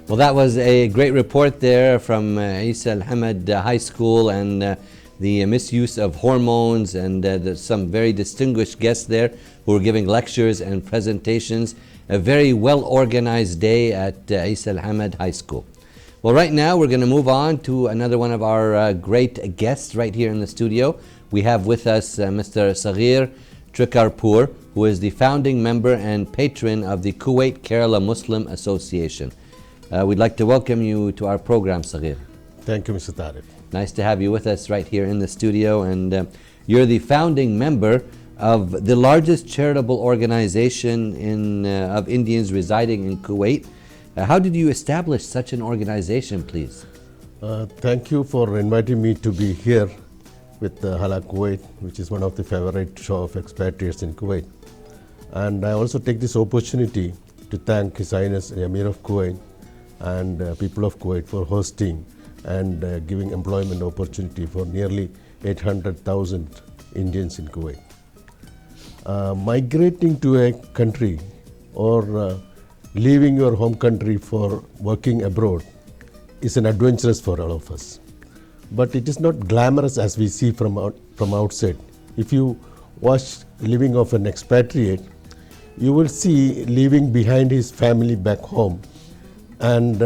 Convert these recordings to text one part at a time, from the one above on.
Well, that was a great report there from Isa Al-Hamad High School and the misuse of hormones, and there's some very distinguished guests there who were giving lectures and presentations. A very well organized day at Isa Al-Hamad High School. Well, right now we're going to move on to another one of our great guests right here in the studio. We have with us Mr. Saghir Trikaripur, who is the founding member and patron of the Kuwait Kerala Muslim Association. We'd like to welcome you to our program, Saghir. Thank you, Mr. Tariq. Nice to have you with us right here in the studio. And you're the founding member of the largest charitable organization of Indians residing in Kuwait. How did you establish such an organization, please? Thank you for inviting me to be here with HALA Kuwait, which is one of the favorite show of expatriates in Kuwait. And I also take this opportunity to thank His Highness the Emir of Kuwait and people of Kuwait for hosting and giving employment opportunity for nearly 800,000 Indians in Kuwait. Migrating to a country or leaving your home country for working abroad is an adventurous for all of us. But it is not glamorous as we see from outside. If you watch living of an expatriate, you will see leaving behind his family back home and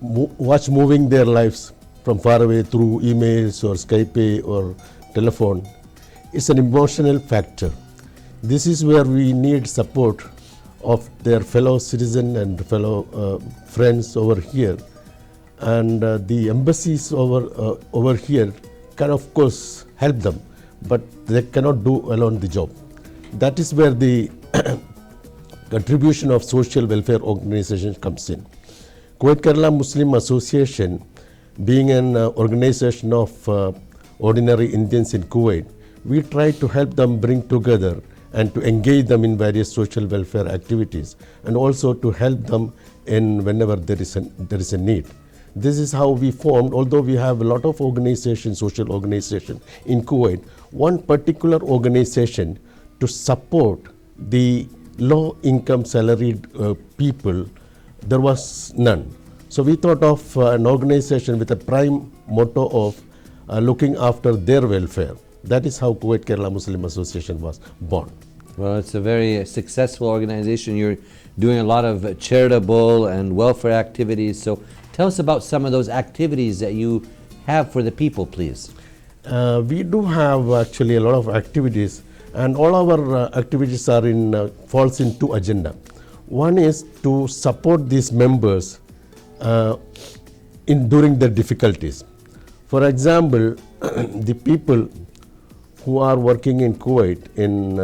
watch moving their lives from far away through emails or Skype or telephone. It's an emotional factor. This is where we need support of their fellow citizens and fellow friends over here. And the embassies over here can of course help them, but they cannot do alone the job. That is where the contribution of social welfare organizations comes in. Kuwait Kerala Muslim Association, being an organization of ordinary Indians in Kuwait, we try to help them bring together and to engage them in various social welfare activities, and also to help them in whenever there is a need. This is how we formed. Although we have a lot of organizations, social organizations in Kuwait, one particular organization to support the low-income salaried people, there was none. So we thought of an organization with a prime motto of looking after their welfare. That is how Kuwait Kerala Muslim Association was born. Well, it's a very successful organization. You're doing a lot of charitable and welfare activities. So tell us about some of those activities that you have for the people, please. We do have actually a lot of activities, and all our activities are falls into agenda. One is to support these members during their difficulties. For example, the people who are working in Kuwait in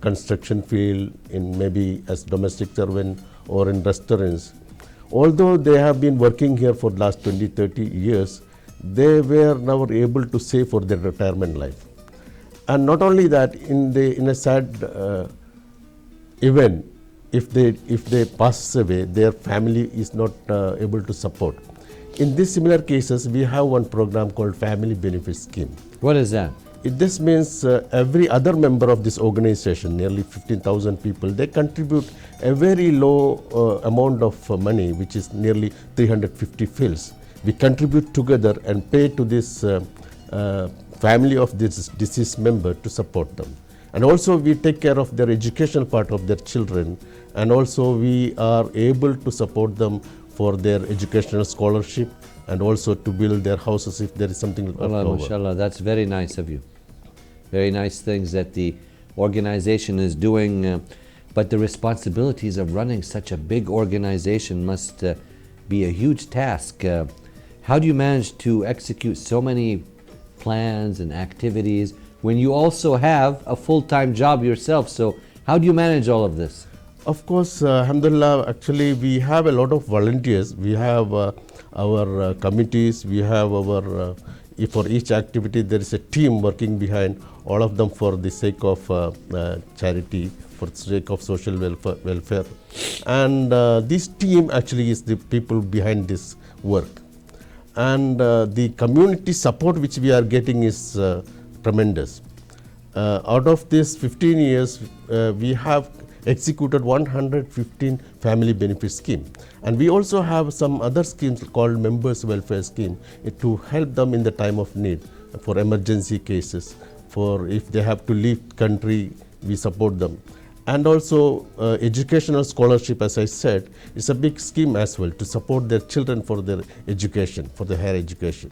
construction field, in maybe as domestic servant or in restaurants, although they have been working here for the last 20-30 years, they were never able to save for their retirement life. And not only that, in a sad event, if they pass away, their family is not able to support. In these similar cases, we have one program called Family Benefit Scheme. What is that? This means every other member of this organization, nearly 15,000 people, they contribute a very low amount of money, which is nearly 350 fils. We contribute together and pay to this family of this deceased member to support them. And also we take care of their educational part of their children, and also we are able to support them for their educational scholarship and also to build their houses if there is something left over. Mashallah, that's very nice of you. Very nice things that the organization is doing, but the responsibilities of running such a big organization must be a huge task. How do you manage to execute so many plans and activities when you also have a full-time job yourself? So how do you manage all of this? Of course, alhamdulillah, actually we have a lot of volunteers. We have our committees, we have our, for each activity there is a team working behind, all of them for the sake of charity, for the sake of social welfare. And this team actually is the people behind this work. And the community support which we are getting is tremendous. Out of this 15 years, we have executed 115 family benefit scheme. And we also have some other schemes called members welfare scheme to help them in the time of need for emergency cases, for if they have to leave country, we support them. And also educational scholarship, as I said, is a big scheme as well to support their children for their education, for their higher education.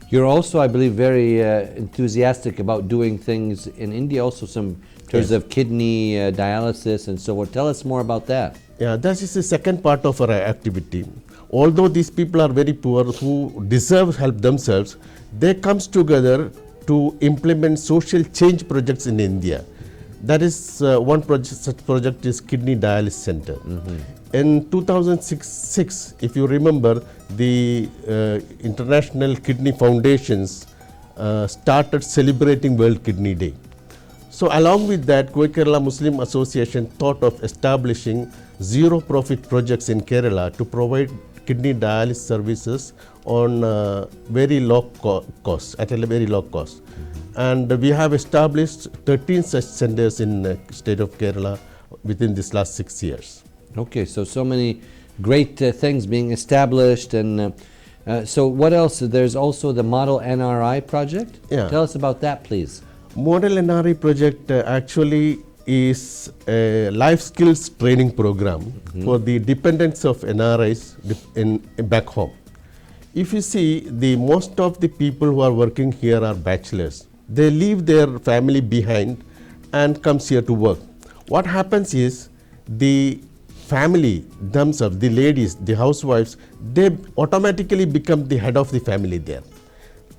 You're also, I believe, very enthusiastic about doing things in India, also some in terms of kidney dialysis and so on. Tell us more about that. Yeah, that is the second part of our activity. Although these people are very poor, who deserve help themselves, they comes together to implement social change projects in India. That is one project, such project is Kidney Dialysis Center. In 2006, if you remember, the International Kidney Foundations started celebrating World Kidney Day. So along with that, KUWAIT Kerala Muslim Association thought of establishing zero profit projects in Kerala to provide kidney dialysis services on very low cost, at a very low cost. And we have established 13 such centers in the state of Kerala within this last 6 years. Okay, so many great things being established. And so what else? There's also the Model NRI project. Yeah. Tell us about that, please. Model NRI project actually is a life skills training program for the dependents of NRIs back home. If you see, most of the people who are working here are bachelors. They leave their family behind and comes here to work. What happens is the family themselves, the ladies, the housewives, they automatically become the head of the family there.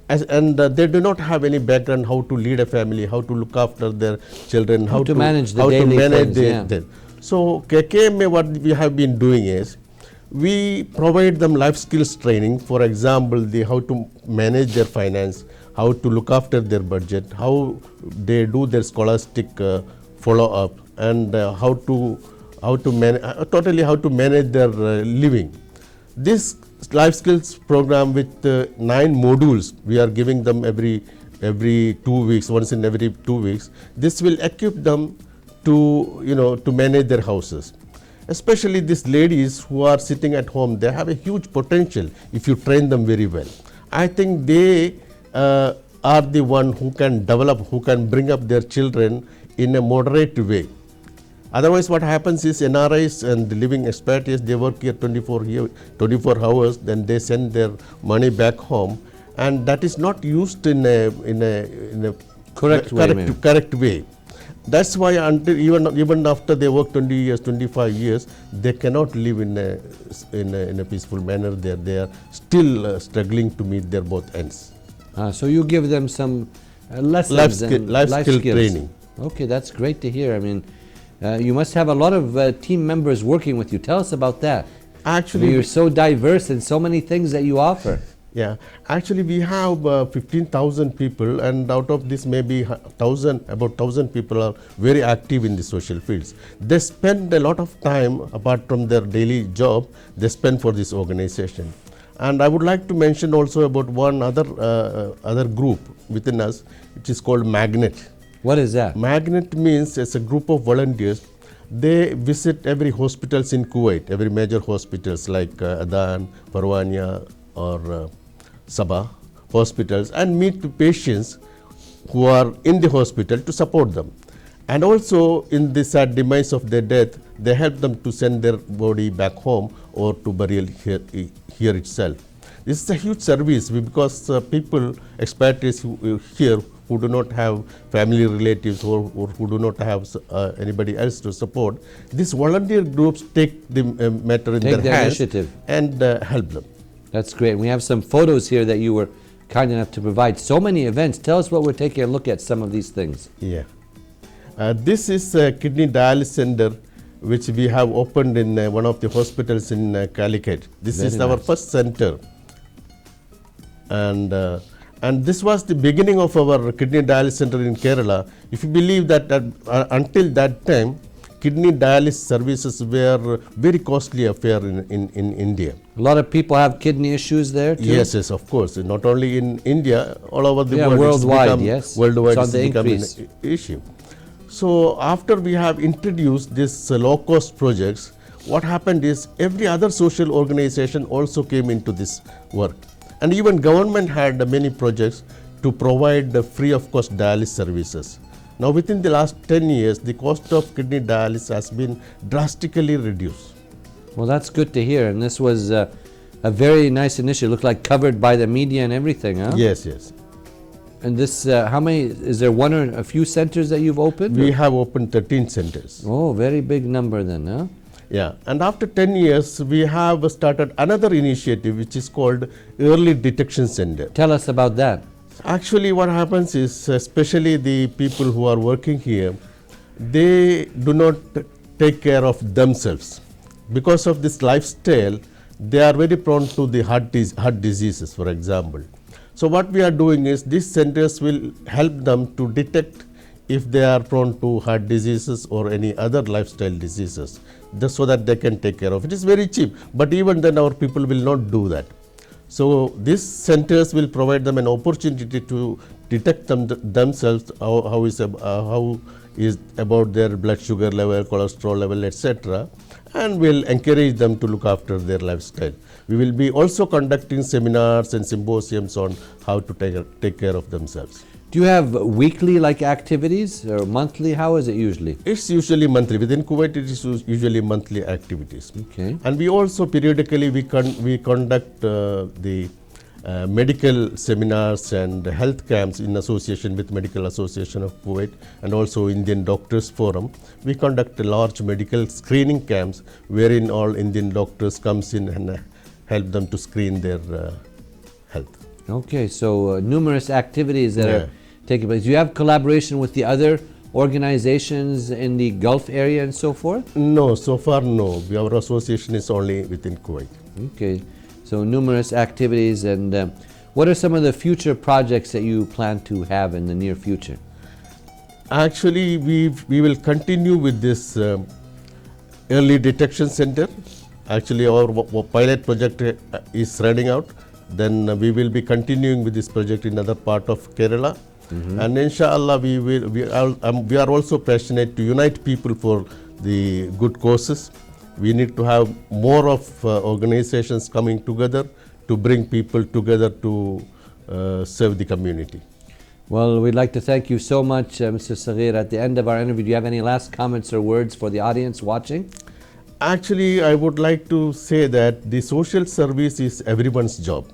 And they do not have any background how to lead a family, how to look after their children, how to manage the daily things. So KKMA, what we have been doing is, we provide them life skills training. For example, how to manage their finance, how to look after their budget, how they do their scholastic follow-up, and how to manage their living. This life skills program with 9 modules we are giving them every 2 weeks, once in every 2 weeks. This will equip them to manage their houses. Especially these ladies who are sitting at home, they have a huge potential if you train them very well. I think they are the one who can develop, who can bring up their children in a moderate way. Otherwise, what happens is NRIs and the living expatriates, they work here 24 hours, then they send their money back home, and that is not used in a correct way. That's why until even after they work 20 years, 25 years, they cannot live in a peaceful manner there. They are still struggling to meet their both ends. So you give them some lessons life skill training. Okay, that's great to hear. I mean, you must have a lot of team members working with you. Tell us about that. Actually, you're so diverse and so many things that you offer. Yeah, actually we have 15,000 people, and out of this maybe about 1,000 people are very active in the social fields. They spend a lot of time, apart from their daily job, they spend for this organization. And I would like to mention also about one other group within us, which is called Magnet. What is that? Magnet means it's a group of volunteers. They visit every hospitals in Kuwait, every major hospitals like Adan, Parwania, or Sabah hospitals, and meet the patients who are in the hospital to support them. And also in the sad demise of their death, they help them to send their body back home or to burial here itself. This is a huge service because people, expatriates here who do not have family relatives or who do not have anybody else to support, these volunteer groups take the matter in their hands and help them. That's great. We have some photos here that you were kind enough to provide. So many events. Tell us what we're taking a look at, some of these things. Yeah. This is a kidney dialysis center which we have opened in one of the hospitals in Calicut. This is our first center. And this was the beginning of our kidney dialysis center in Kerala. If you believe that until that time, kidney dialysis services were very costly affair in India. A lot of people have kidney issues there too? Yes, of course. Not only in India, all over the world. Worldwide, worldwide it's become an issue. So after we have introduced this low-cost projects, what happened is every other social organization also came into this work. And even government had many projects to provide the free of cost dialysis services. Now within the last 10 years, the cost of kidney dialysis has been drastically reduced. Well, that's good to hear. And this was a very nice initiative. Looked like covered by the media and everything, huh? Yes, yes. And this, how many, is there one or a few centers that you've opened? We have opened 13 centers. Oh, very big number then, huh? Yeah, and after 10 years, we have started another initiative which is called Early Detection Center. Tell us about that. Actually, what happens is, especially the people who are working here, they do not take care of themselves. Because of this lifestyle, they are very prone to the heart diseases, for example. So what we are doing is, these centers will help them to detect if they are prone to heart diseases or any other lifestyle diseases, just so that they can take care of it. It is very cheap, but even then our people will not do that. So these centers will provide them an opportunity to detect themselves how is about their blood sugar level, cholesterol level, etc., and will encourage them to look after their lifestyle. We will be also conducting seminars and symposiums on how to take care of themselves. Do you have weekly like activities or monthly? How is it usually? It's usually monthly. Within Kuwait, it is usually monthly activities. Okay. And we also periodically we conduct the medical seminars and health camps in association with Medical Association of Kuwait and also Indian Doctors Forum. We conduct large medical screening camps wherein all Indian doctors comes in and help them to screen their health. Okay, so numerous activities that Yeah. are taking place. Do you have collaboration with the other organizations in the Gulf area and so forth? No, so far no. Our association is only within Kuwait. Okay, so numerous activities. And what are some of the future projects that you plan to have in the near future? Actually, we will continue with this early detection center. Actually, our pilot project is running out. Then we will be continuing with this project in other part of Kerala. And inshallah, we are also passionate to unite people for the good causes. We need to have more of organizations coming together to bring people together to serve the community. Well, we'd like to thank you so much, Mr. Saghir. At the end of our interview, do you have any last comments or words for the audience watching? Actually, I would like to say that the social service is everyone's job.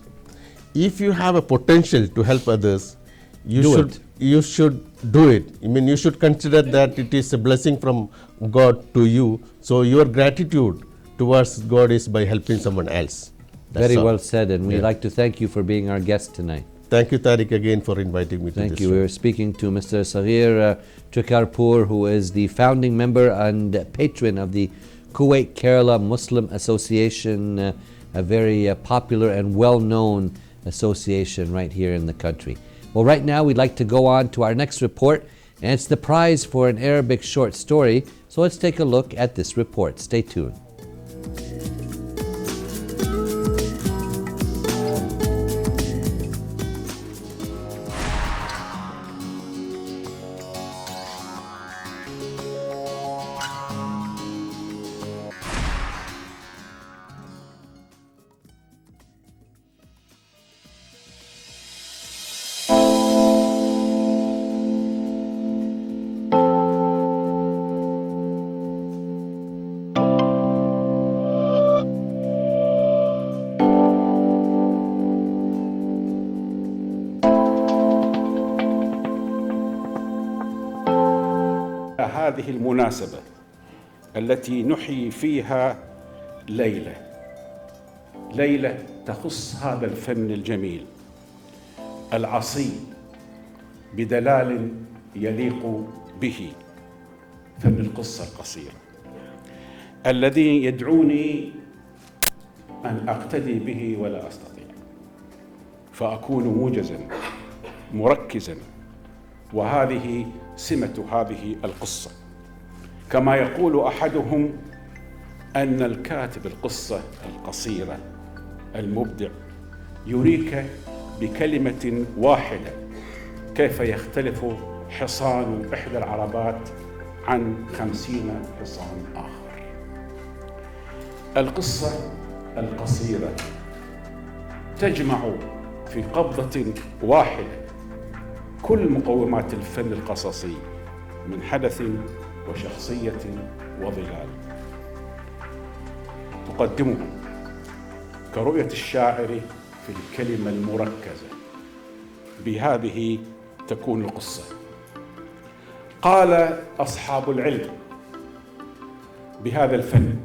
If you have a potential to help others, you should do it. I mean, you should consider that it is a blessing from God to you. So your gratitude towards God is by helping someone else. That's Very all. well said, and we'd like to thank you for being our guest tonight. Thank you, Tariq, again for inviting me to this Thank you. show. We were speaking to Mr. Saghir Trikaripur, who is the founding member and patron of the Kuwait Kerala Muslim Association, a very popular and well-known association right here in the country. Well, right now we'd like to go on to our next report, and it's the prize for an Arabic short story. So let's take a look at this report. Stay tuned. هذه المناسبة التي نحيي فيها ليلة تخص هذا الفن الجميل العصيب بدلال يليق به، فن القصة القصيرة الذي يدعوني أن أقتدي به ولا أستطيع، فأكون موجزا مركزا، وهذه سمة هذه القصة. كما يقول أحدهم أن الكاتب القصة القصيرة المبدع يريك بكلمة واحدة كيف يختلف حصان إحدى العربات عن 50 حصان آخر. القصة القصيرة تجمع في قبضة واحدة كل مقومات الفن القصصي من حدث وشخصية وظلال، تقدمه كرؤية الشاعر في الكلمة المركزة. بهذه تكون القصة. قال أصحاب العلم بهذا الفن: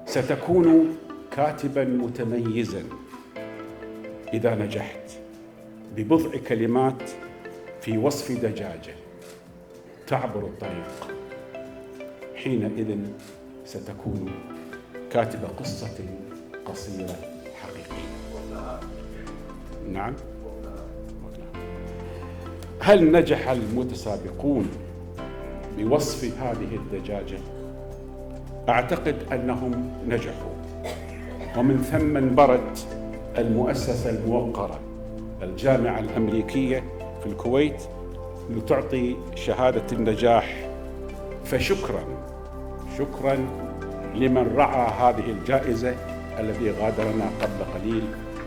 ستكون كاتبا متميزا إذا نجحت ببضع كلمات في وصف دجاجة تعبر الطريق. حينئذ ستكون كاتب قصة قصيرة حقيقية. نعم. هل نجح المتسابقون بوصف هذه الدجاجة؟ أعتقد أنهم نجحوا، ومن ثم انبرت المؤسسة الموقرة الجامعة الأمريكية في الكويت لتعطي شهادة النجاح. فشكرا لمن رعى هذه الجائزة الذي غادرنا قبل قليل،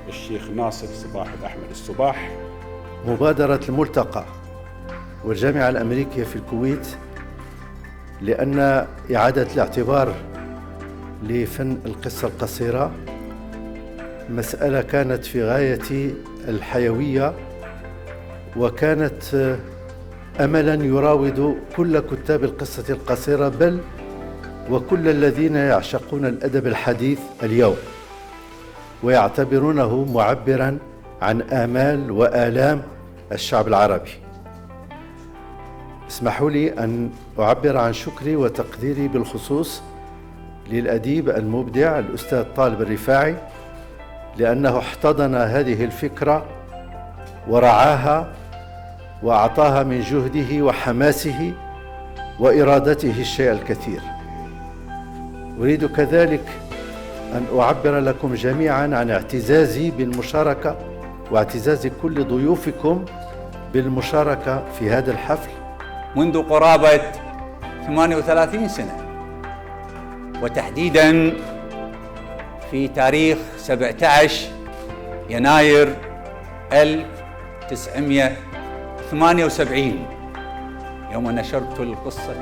الشيخ ناصر صباح الأحمد الصباح. مبادرة الملتقى والجامعة الأمريكية في الكويت لأن إعادة الاعتبار لفن القصة القصيرة مسألة كانت في غاية الحيوية، وكانت أملاً يراود كل كتاب القصة القصيرة، بل وكل الذين يعشقون الأدب الحديث اليوم ويعتبرونه معبراً عن آمال وآلام الشعب العربي. اسمحوا لي أن أعبر عن شكري وتقديري بالخصوص للأديب المبدع الأستاذ طالب الرفاعي، لأنه احتضن هذه الفكرة ورعاها وأعطاها من جهده وحماسه وإرادته الشيء الكثير. أريد كذلك أن أعبر لكم جميعا عن اعتزازي بالمشاركة واعتزاز كل ضيوفكم بالمشاركة في هذا الحفل منذ قرابة 38 سنة، وتحديداً في تاريخ 17 يناير 1978 يوم نشرت القصة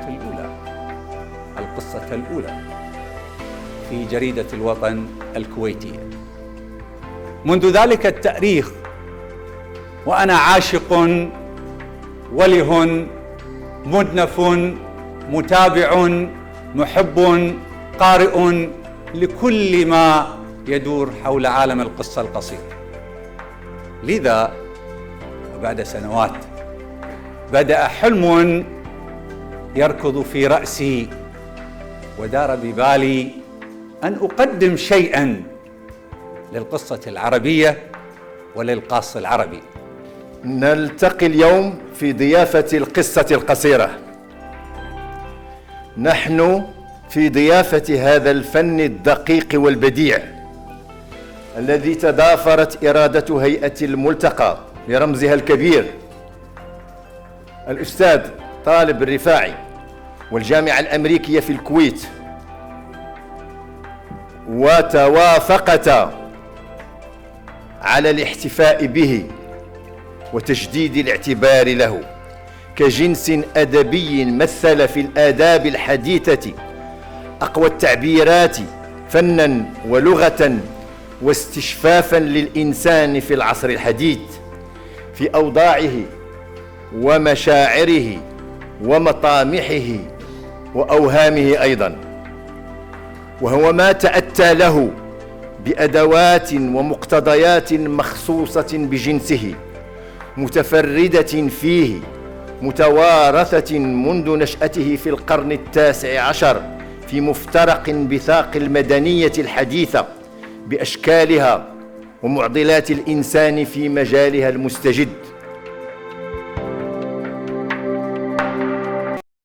الأولى في جريدة الوطن الكويتية. منذ ذلك التاريخ وأنا عاشق وله مدنف متابع محب قارئ لكل ما يدور حول عالم القصة القصيرة. لذا وبعد سنوات بدأ حلم يركض في رأسي ودار ببالي أن أقدم شيئاً للقصة العربية وللقاص العربي. نلتقي اليوم في ضيافة القصة القصيرة. نحن في ضيافة هذا الفن الدقيق والبديع الذي تضافرت إرادة هيئة الملتقى برمزها الكبير الأستاذ طالب الرفاعي والجامعة الأمريكية في الكويت، وتوافقتا على الاحتفاء به وتجديد الاعتبار له كجنس أدبي مثل في الآداب الحديثة أقوى التعبيرات فناً ولغة واستشفافاً للإنسان في العصر الحديث في أوضاعه ومشاعره ومطامحه وأوهامه أيضاً، وهو ما تأتى له بأدوات ومقتضيات مخصوصة بجنسه متفردة فيه متوارثة منذ نشأته في القرن التاسع عشر في مفترق بثاق المدنية الحديثة بأشكالها ومعضلات الإنسان في مجالها المستجد.